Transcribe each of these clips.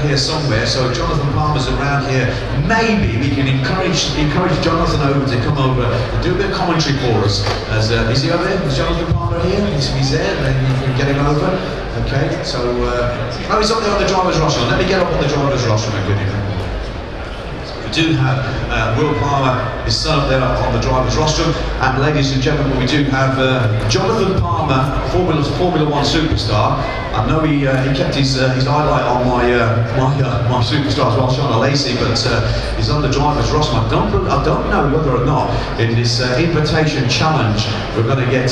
here somewhere, so Jonathan Palmer's around here. Maybe we can encourage Jonathan over to come over and do a bit of commentary for us. As is he over there? Is Jonathan Palmer here? He's there. Then you can get him over. Okay. So oh, he's up there on the driver's rostrum. Let me get up on the driver's rostrum with him. We do have Will Palmer, his son, up there on the driver's rostrum, and ladies and gentlemen, we do have Jonathan Palmer, Formula One superstar. I know he kept his highlight on my superstars while Sean Lacey, but he's on the driver's rostrum. I don't know whether or not in this invitation challenge we're going to get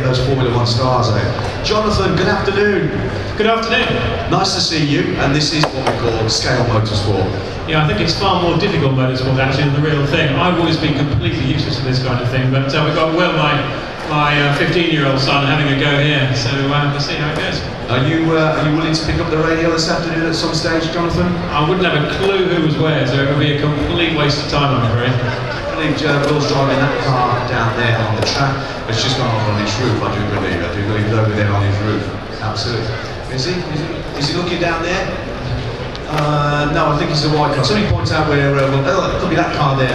those Formula One stars out. Jonathan, good afternoon. Good afternoon. Nice to see you, and this is what we call scale motorsport. Yeah, I think it's far more difficult motorsport actually than the real thing. I've always been completely useless at this kind of thing, but we've got Will, my 15-year-old son, having a go here, so we'll see how it goes. Are you willing to pick up the radio this afternoon at some stage, Jonathan? I wouldn't have a clue who was where, so it would be a complete waste of time, I'm afraid. I believe Will's driving that car down there on the track. It's just gone over on his roof, I do believe it's over there on his roof. Absolutely. Is he looking down there? No, I think it's the white car. Somebody points out where, it could be that car there.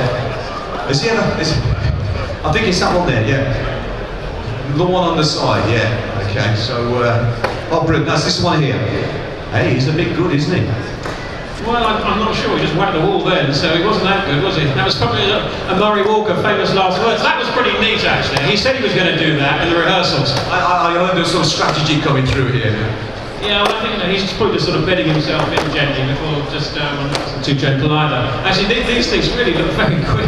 Is he ever? I think it's that one there, yeah. The one on the side, yeah. Okay, so, oh brilliant, that's this one here. Hey, he's a bit good, isn't he? Well, I'm not sure, he just whacked the wall then, so he wasn't that good, was he? That was probably a Murray Walker famous last words. That was pretty neat, actually. He said he was going to do that in the rehearsals. I heard there's some strategy coming through here. Yeah, well, I think he's probably just sort of bedding himself in gently before just wasn't too gentle either. Actually, these things really look very quick.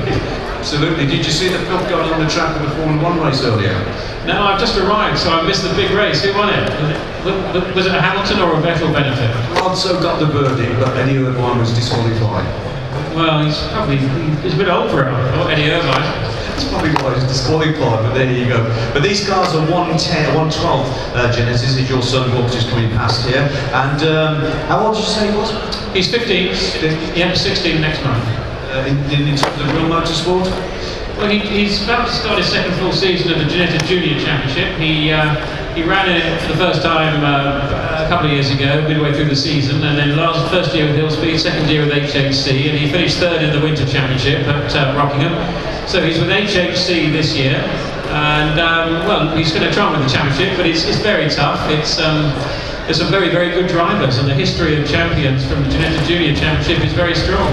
Absolutely. Did you see the filth going on the track of the Formula One race earlier? No, I've just arrived, so I missed the big race. Who won it? Was it a Hamilton or a Vettel benefit? Alonso got the verdict, but Eddie Irvine was disqualified. Well, he's a bit old for it, I thought, Eddie Irvine. That's probably why he's disqualified, but there you go. But these cars are 110, 112 Ginetta. This is your son Walks just coming past here. And how old did you say he was? He's 15. Yeah, 16 next month. In terms of real motorsport? Well, he's about to start his second full season of the Ginetta Junior Championship. He ran it for the first time a couple of years ago, midway through the season, and then first year with Hillspeed, second year with HHC, and he finished third in the Winter Championship at Rockingham. So he's with HHC this year, and well, he's going to try and win the championship, but it's very tough. There's some very, very good drivers, and the history of champions from the Ginetta Junior Championship is very strong.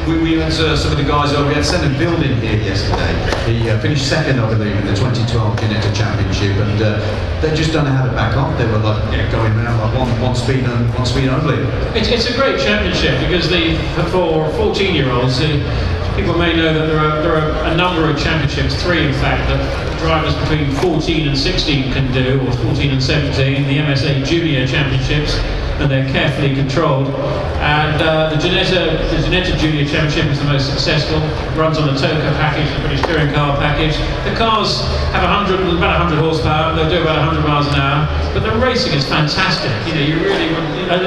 We had some of the guys over. We had Senna Build in here yesterday. He finished second, I believe, in the 2012 Ginetta Championship, and they just don't know how to back up. They were like going around like one speed only. It's a great championship because for 14-year-olds, people may know that there are a number of championships, 3 in fact, that drivers between 14 and 16 can do, or 14 and 17. The MSA Junior Championships, and they're carefully controlled. And the Ginetta Junior Championship is the most successful. Runs on the TOCA package, the British Touring Car package. The cars have about 100 horsepower. They'll do about 100 miles an hour. But the racing is fantastic. You know, you really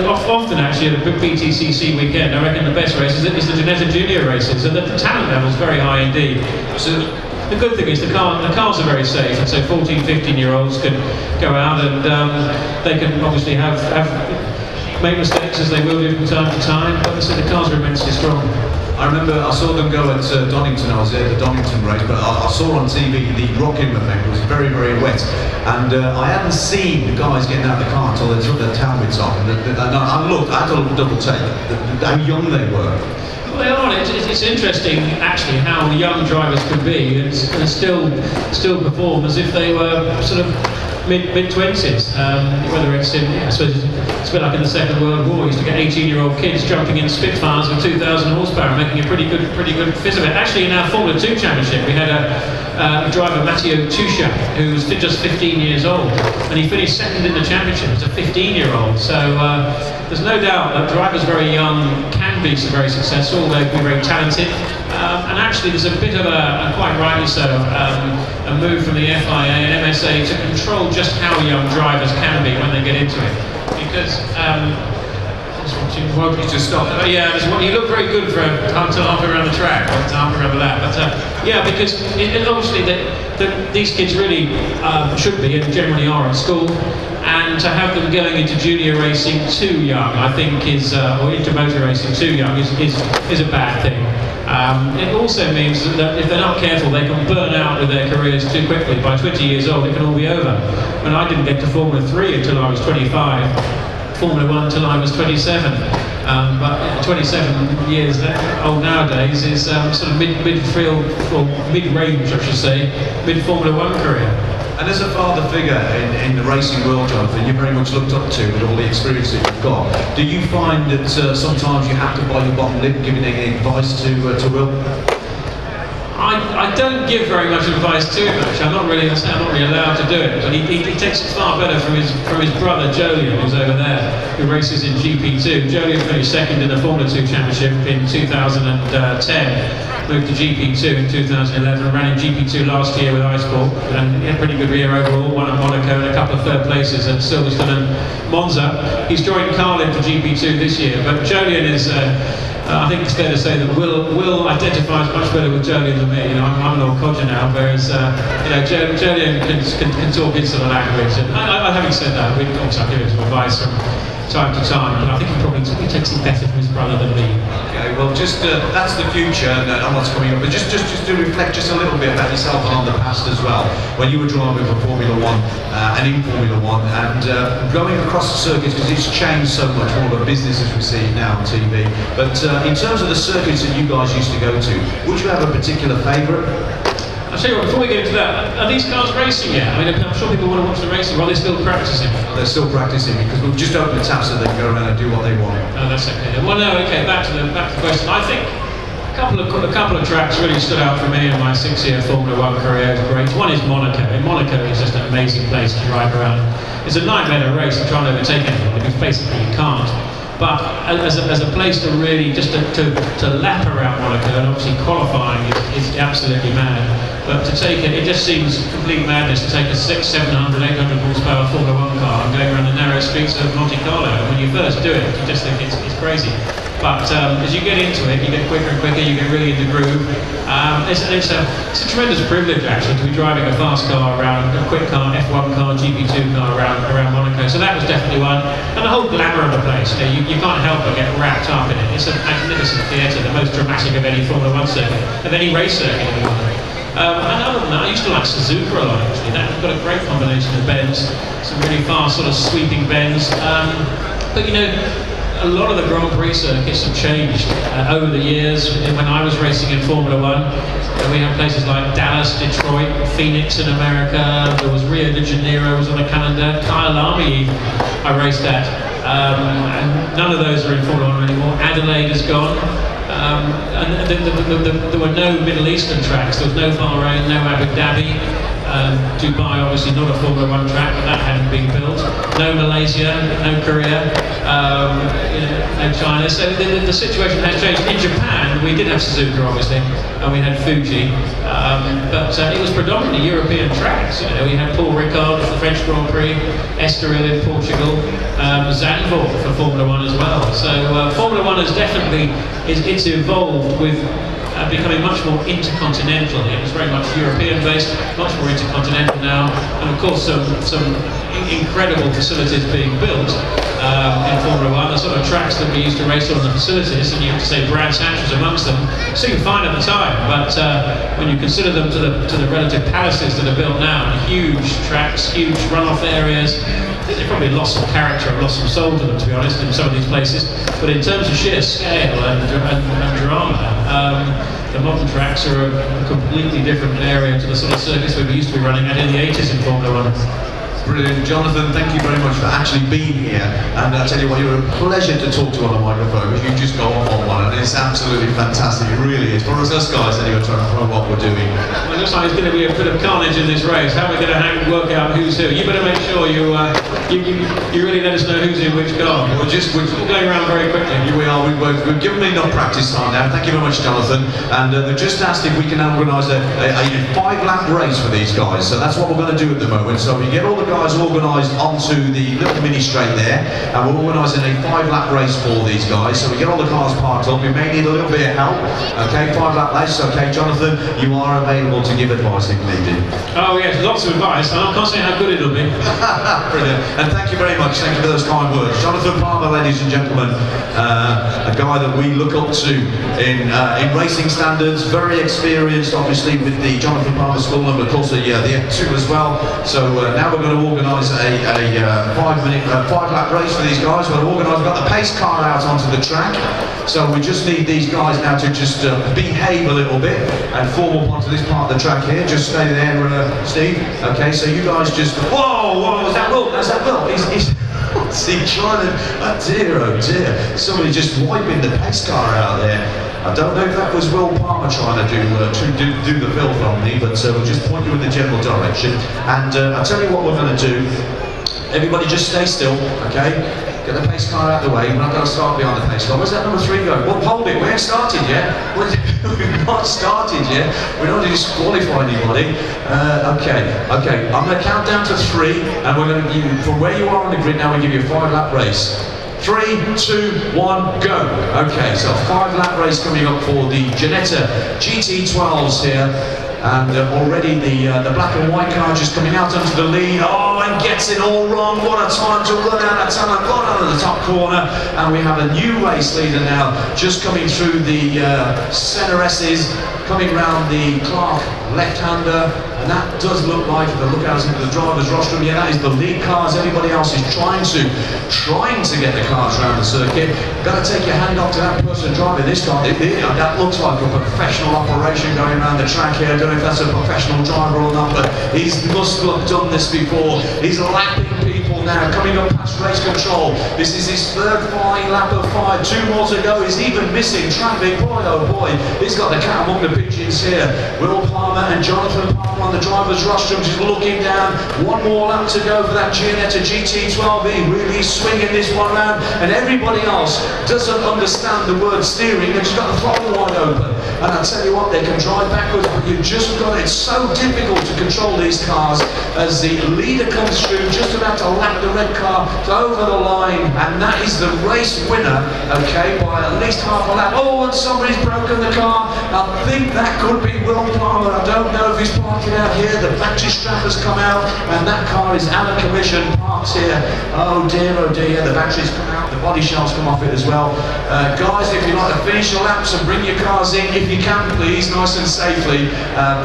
often actually at a BTCC weekend, I reckon the best race is the Ginetta Junior races, and the talent level is very high indeed. So the good thing is the cars are very safe, and so 14, 15-year-olds can go out and they can obviously make mistakes as they will do from time to time, but the cars are immensely strong. I remember I saw them go at Donington. I was there at the Donington race, but I saw on TV the Rockingham event. It was very, very wet, and I hadn't seen the guys getting out of the car until they took their helmets off. And I looked, I had to double take how young they were. Well, they are. It's interesting actually how young drivers can be and still perform as if they were sort of mid-20s, whether it's in, I suppose it's a bit like in the Second World War. You used to get 18-year-old kids jumping in Spitfires with 2,000 horsepower and making a pretty good fizz of it. Actually, in our Formula 2 Championship, we had a driver, Matteo Tuscia, who was just 15 years old, and he finished second in the championship as a 15-year-old. So there's no doubt that drivers very young can be very successful. They can be very talented. And actually there's a bit of quite rightly so, a move from the FIA and MSA to control just how young drivers can be when they get into it. Because Well, You just stopped. yeah, you look very good for until halfway around the track, until halfway around the lap. But yeah, because obviously these kids really should be and generally are at school, and to have them going into junior racing too young, I think or into motor racing too young is a bad thing. It also means that if they're not careful, they can burn out with their careers too quickly. By 20 years old, it can all be over. When I didn't get to Formula 3 until I was 25, Formula 1 until I was 27. But 27 years old nowadays is sort of mid-field, or mid-range, I should say, mid-Formula 1 career. And as a father figure in the racing world, Jonathan, you're very much looked up to with all the experience that you've got. Do you find that sometimes you have to bite your bottom lip giving any advice to Will? I don't give very much advice to him, actually. I'm not really allowed to do it. But he takes it far better from his brother Jolyon, who's over there, who races in GP2. Jolyon finished second in the Formula 2 Championship in 2010. Moved to GP2 in 2011, ran in GP2 last year with Autosport, and he had a pretty good year overall, won at Monaco and a couple of third places at Silverstone and Monza. He's joined Carlin for GP2 this year, but Jolyon is, I think it's fair to say that Will identifies much better with Jolyon than me. You know, I'm an old codger now, whereas Jolyon can talk into the language. And having said that, we obviously give him some advice from time to time, but I think he takes it better from his brother than me. Okay, well, just that's the future and what's coming up. But just to reflect just a little bit about yourself and on the past as well. When you were driving for Formula 1 and in Formula 1 and going across the circuits, because it's changed so much, more of a business as we see it now on TV. But in terms of the circuits that you guys used to go to, would you have a particular favourite? I'll tell you what, before we get into that, are these cars racing yet? I mean, I'm sure people want to watch the racing, or are they still practicing? They're still practicing because we've just opened the tap so they can go around and do what they want. Oh, that's okay. Well, no, okay, back to the question. I think a couple of tracks really stood out for me in my 6-year Formula 1 career. Great. One is Monaco. And Monaco is just an amazing place to drive around. It's a nightmare to race and try and overtake anyone, because basically you can't. But as a place to really, just to lap around Monaco, and obviously qualifying is absolutely mad. But to take it just seems complete madness to take a 600, 700, 800 horsepower Formula 1 car and going around the narrow streets of Monte Carlo. And when you first do it, you just think it's crazy. But as you get into it, you get quicker and quicker, you get really in the groove. It's a tremendous privilege, actually, to be driving a fast car around, a quick car, F1 car, GP2 car around Monaco. So that was definitely one. And the whole glamour of the place, you can't help but get wrapped up in it. It's a magnificent theatre, the most dramatic of any Formula 1 circuit, of any race circuit in the world. And other than that, I used to like Suzuka a lot, actually. That's got a great combination of bends, some really fast sort of sweeping bends. But you know, a lot of the Grand Prix circuits have changed over the years. When I was racing in Formula 1, we had places like Dallas, Detroit, Phoenix in America. There was Rio de Janeiro was on the calendar. Kyalami I raced at. And none of those are in Formula 1 anymore. Adelaide is gone. And there were no Middle Eastern tracks. There was no Bahrain, no Abu Dhabi. Dubai, obviously not a Formula 1 track, but that hadn't been built. No Malaysia, no Korea, no China. So the situation has changed. In Japan, we did have Suzuka, obviously, and we had Fuji, but it was predominantly European tracks. You know, we had Paul Ricard for the French Grand Prix, Estoril in Portugal, Zandvoort for Formula 1 as well. So Formula 1 has definitely it's evolved with. Becoming much more intercontinental. It was very much European-based, much more intercontinental now, and of course some incredible facilities being built in Formula 1. The sort of tracks that we used to race on the facilities, and you have to say Brands Hatch was amongst them, seemed fine at the time, but when you consider them to the relative palaces that are built now, huge tracks, huge runoff areas, I think they probably lost some character and lost some soul to them, to be honest, in some of these places. But in terms of sheer scale and drama, the modern tracks are a completely different area to the sort of circuits we used to be running at in the 80s in Formula 1. Brilliant. Jonathan, thank you very much for actually being here. And I tell you what, you're a pleasure to talk to on the microphone, because you just go off on one, and it's absolutely fantastic. It really is. For us guys anyway, trying to follow what we're doing. Well, it looks like there's going to be a bit of carnage in this race. How are we going to work out who's who? You better make sure you really let us know who's in which car. We're going around very quickly. We are. We've given me enough practice time now. Thank you very much, Jonathan. And they've just asked if we can organise a 5-lap race for these guys. So that's what we're going to do at the moment. So we get all the guys organised onto the little mini straight there, and we're organising a 5-lap race for these guys. So we get all the cars parked up. We may need a little bit of help. Okay, 5-lap race. Okay, Jonathan, you are available to give advice if needed. Oh yes, lots of advice. I can't say how good it'll be. Brilliant. And thank you very much. Thank you for those kind words. Jonathan Palmer, ladies and gentlemen, a guy that we look up to in racing standards, very experienced obviously with the Jonathan Palmer School and of course the F2 as well. So now we're going to organise a 5-lap race for these guys. We've got the pace car out onto the track. So we just need these guys now to just behave a little bit and form up onto this part of the track here. Just stay there, Steve. Okay, so you guys just, whoa, is that Will? That's that Will. He's see, trying to, oh dear, somebody just wiping the pace car out there. I don't know if that was Will Palmer trying to do the filth on me, but we'll just point you in the general direction. And I'll tell you what we're going to do. Everybody just stay still, okay? Get the pace car out of the way. We're not going to start behind the pace car. Where's that number 3 going? Well, hold it. We ain't started yet. We've not started yet. We don't want to disqualify anybody. Okay. I'm going to count down to 3, and we're going to give you, from where you are on the grid now, we give you a 5-lap race. 3, 2, 1, go. Okay, so a 5-lap race coming up for the Ginetta GT12s here. And already the black and white car just coming out onto the lead. Oh, and gets it all wrong. What a time to run out of tunnel. Gone out of the top corner. And we have a new race leader now just coming through the centre S's, coming round the Clark left-hander. And that does look like, if I look out into the driver's rostrum, yeah, that is the lead cars. Everybody else is trying to get the cars around the circuit. Got to take your hand off to that person driving this car. That looks like a professional operation going around the track here. I don't know if that's a professional driver or not, but he must have done this before. He's lapping people now, coming up past race control. This is his 3rd flying lap of 5. 2 more to go. He's even missing traffic. Boy, oh boy, he's got the cat among the pigeons here. Will Palmer and Jonathan Palmer on the driver's rostrum, just looking down. 1 more lap to go for that Ginetta GT12. He really swinging this one round, and everybody else doesn't understand the word steering. They've just got the throttle wide open. And I tell you what, they can drive backwards, but you've just got it. It's so difficult to control these cars as the leader comes through, just about to lap the red car over the line, and that is the race winner, okay, by at least half a lap. Oh, and somebody's broken the car. I think that could be Will Palmer. I don't know if he's parking out here. The battery strap has come out, and that car is out of commission, parked here. Oh dear, the battery's come out, the body shell's come off it as well. Guys, if you'd like to finish your laps and bring your cars in, if you can please, nice and safely,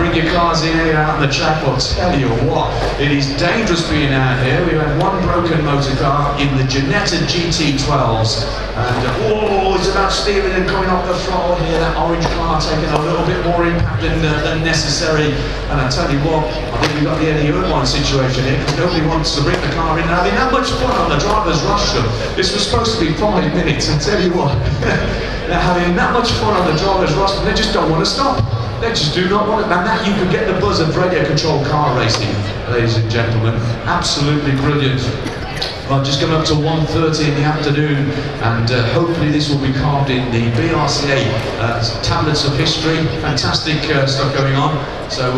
bring your cars in here out on the track. I'll tell you what, it is dangerous being out here. We've had 1 broken motor car in the Ginetta GT12s, and oh, it's about steering and coming off the throttle here. That orange car taking a little bit more impact than necessary. And I tell you what, I think we've got the Eddie Irvine situation here, because nobody wants to bring the car in. And having that much fun on the driver's rostrum. This was supposed to be 5 minutes, I tell you what. They're having that much fun on the driver's rostrum, they just don't want to stop. They just do not want it. And that, you can get the buzz of radio controlled car racing, ladies and gentlemen. Absolutely brilliant. Well, just coming up to 1:30 in the afternoon, and hopefully this will be carved in the BRCA tablets of history. Fantastic stuff going on. So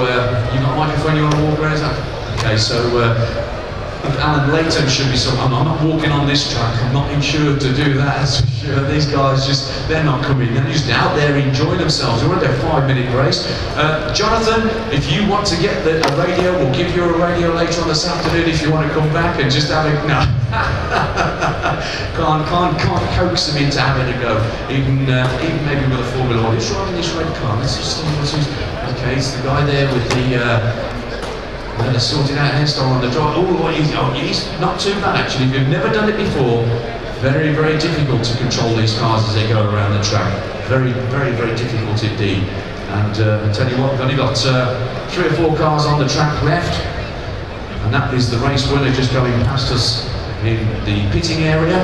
you got a microphone you want to walk around? Is that? Okay, so Alan Layton should be I'm not walking on this track. I'm not insured to do that. That's for sure. These guys they're not coming. They're just out there enjoying themselves. We're at their 5-minute race. Jonathan, if you want to get a radio, we'll give you a radio later on this afternoon if you want to come back and just have a no. can't coax them into having a go. Even maybe with a Formula 1. Who's driving this red car? Let's just see. Okay, it's the guy there with the. And a sorted out hairstyle on the drive. He's not too bad actually. If you've never done it before, very, very difficult to control these cars as they go around the track. Very, very, very difficult indeed. And I tell you what, we've only got 3 or 4 cars on the track left, and that is the race winner just going past us in the pitting area.